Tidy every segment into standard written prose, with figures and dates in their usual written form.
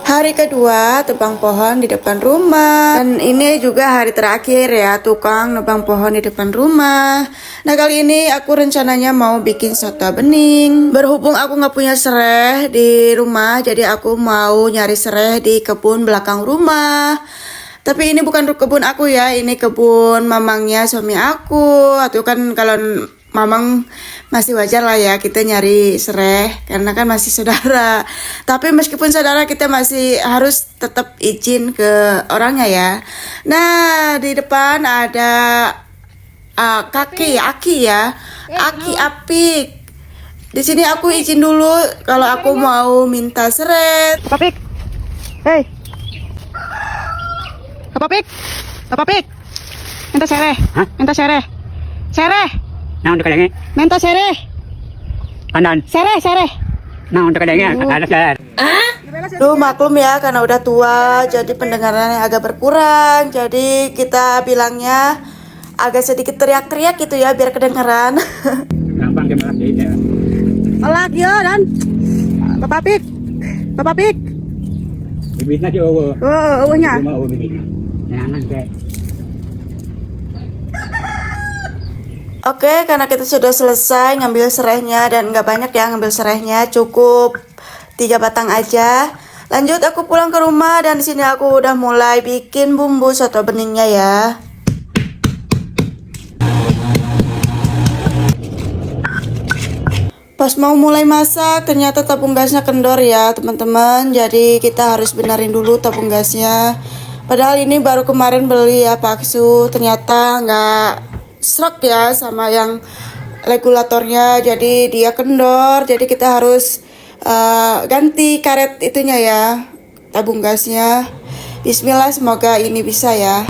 Hari kedua tebang pohon di depan rumah. Dan ini juga hari terakhir ya tukang nebang pohon di depan rumah. Nah kali ini aku rencananya mau bikin soto bening. Berhubung aku nggak punya serai di rumah, jadi aku mau nyari serai di kebun belakang rumah. Tapi ini bukan kebun aku ya, ini kebun mamangnya suami aku. Atau kan kalau mamang masih wajar lah ya kita nyari serai karena kan masih saudara. Tapi meskipun saudara kita masih harus tetap izin ke orangnya ya. Nah di depan ada Aki Apik. Di sini aku izin dulu kalau aku mau minta serai. Apik, hei, Apik, minta sereh, Hah? minta sereh, Nah untuk kadangnya, minta sereh, kanan. sereh. Nah untuk kadangnya ada share. Duh maklum ya karena udah tua jadi pendengarannya agak berkurang. Jadi kita bilangnya agak sedikit teriak-teriak gitu ya biar kedengeran. Gampang dia malah jadi. Lagi ya dan, Bapak Pik, Bibitnya sih owo. uhnya. Cuma owo bibit. Jangan kayak. Oke, karena kita sudah selesai ngambil serainya dan nggak banyak ya ngambil serainya, cukup 3 batang aja. Lanjut aku pulang ke rumah dan di sini aku udah mulai bikin bumbu soto beningnya ya. Pas mau mulai masak ternyata tabung gasnya kendor ya teman-teman. Jadi kita harus benerin dulu tabung gasnya. Padahal ini baru kemarin beli ya Paksu, ternyata nggak srek ya sama yang regulatornya, jadi dia kendor. Jadi kita harus ganti karet itunya ya, tabung gasnya. Bismillah, semoga ini bisa ya.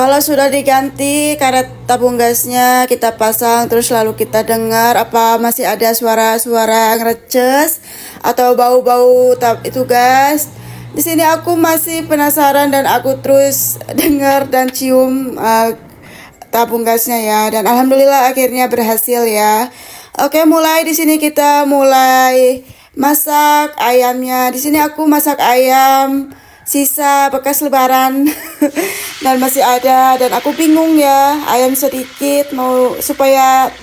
Kalau sudah diganti karet tabung gasnya, kita pasang terus lalu kita dengar apa masih ada suara-suara ngereces atau bau-bau itu gas. Di sini aku masih penasaran dan aku terus dengar dan cium tabung gasnya ya, dan alhamdulillah akhirnya berhasil ya. Oke, mulai di sini kita mulai masak ayamnya. Di sini aku masak ayam sisa bekas lebaran dan masih ada, dan aku bingung ya ayam sedikit mau supaya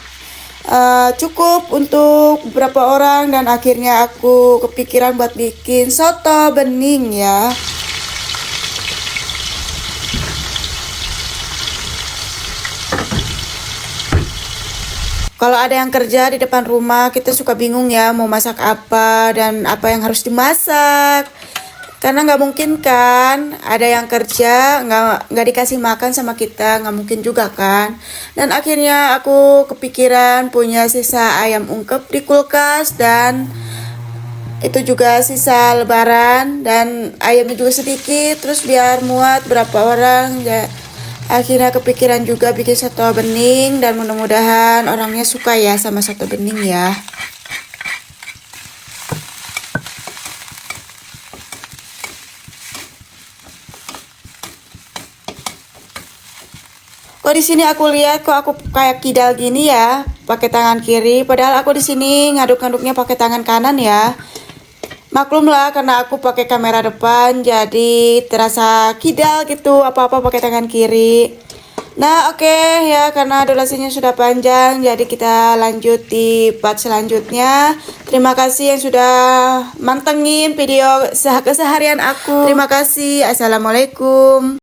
cukup untuk beberapa orang, dan akhirnya aku kepikiran buat bikin soto bening ya. Kalau ada yang kerja di depan rumah kita suka bingung ya mau masak apa dan apa yang harus dimasak. Karena nggak mungkin kan ada yang kerja nggak dikasih makan sama kita, nggak mungkin juga kan. Dan akhirnya aku kepikiran punya sisa ayam ungkep di kulkas, dan itu juga sisa lebaran, dan ayamnya juga sedikit terus biar muat berapa orang ya. Akhirnya kepikiran juga bikin soto bening, dan mudah-mudahan orangnya suka ya sama soto bening ya. Kok di sini aku lihat kok aku kayak kidal gini ya, pakai tangan kiri. Padahal aku di sini ngaduk-ngaduknya pakai tangan kanan ya. Maklum lah karena aku pakai kamera depan, jadi terasa kidal gitu, apa-apa pakai tangan kiri. Nah oke ya, karena durasinya sudah panjang, jadi kita lanjut di part selanjutnya. Terima kasih yang sudah mantengin video keseharian aku. Terima kasih. Assalamualaikum.